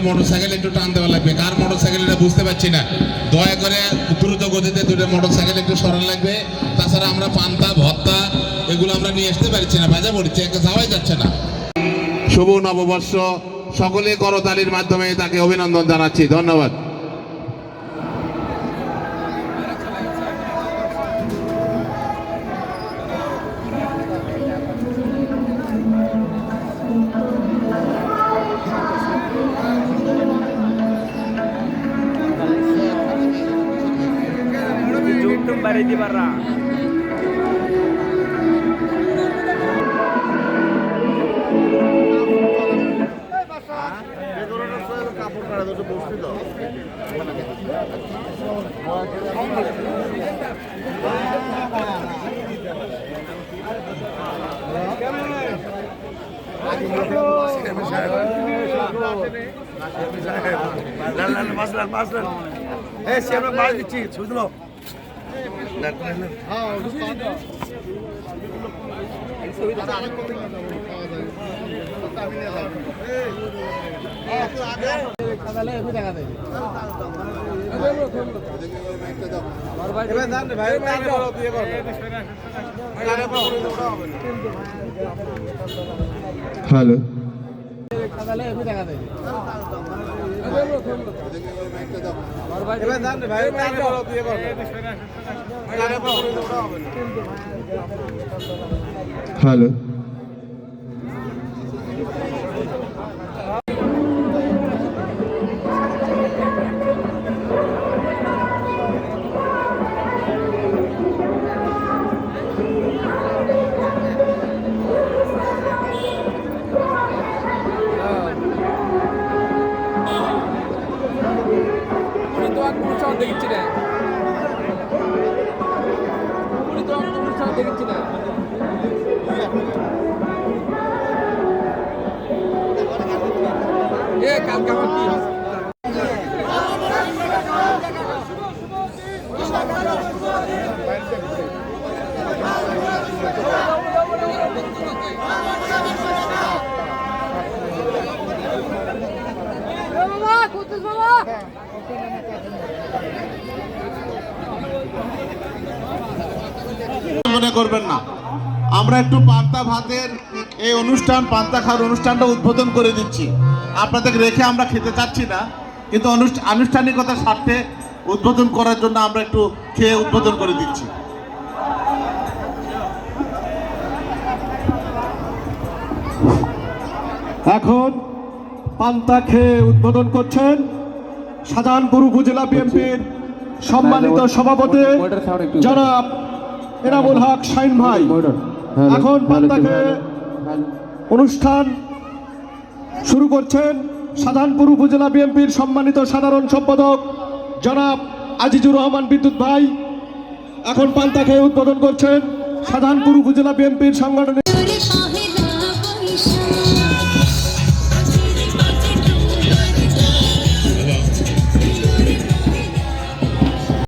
Motorcycle একটু টান দেওয়া লাগবে। কার মোটরসাইকেল এটা বুঝতে পারছি না, দয়া করে দ্রুত গতিতে দুটো মোটরসাইকেল একটু সরান লাগবে। তাছাড়া আমরা পান্তা ভত্তা এগুলো আমরা নিয়ে আসতে পারছি না, বাজা পড়ছে, একটা যাওয়াই যাচ্ছে না। শুভ নববর্ষ, সকলে করতালির মাধ্যমে তাকে অভিনন্দন জানাচ্ছি। ধন্যবাদ। Di barra. Eh, siapa bahas kecil, sudah lo. Hello, hello, মনে করবেন না, আমরা একটু পান্তা ভাতের এই অনুষ্ঠান, পান্তা খাওয়ার অনুষ্ঠানটা উদ্বোধন করে দিচ্ছি। আপনাদের রেখে আমরা খেতে চাচ্ছি না, কিন্তু আনুষ্ঠানিকতার স্বার্থে উদ্বোধন করার জন্য আমরা একটু খেয়ে উদ্বোধন করে দিচ্ছি। এখন পান্তা খেয়ে উদ্বোধন করছেন শাহজাহানপুর উপজেলা বিএনপির সম্মানিত সভাপতি জনাব এনামুল হক শাহিন ভাই। এখন পান্তা খেয়ে অনুষ্ঠান শুরু করছেন শাহজাহানপুর উপজেলা বিএনপির সম্মানিত সাধারণ সম্পাদক জনাব আজিজুর রহমান বিদ্যুৎ ভাই। এখন পান্তা খেয়ে উদ্বোধন করছেন শাহজাহানপুর উপজেলা বিএনপির সাংগঠনিক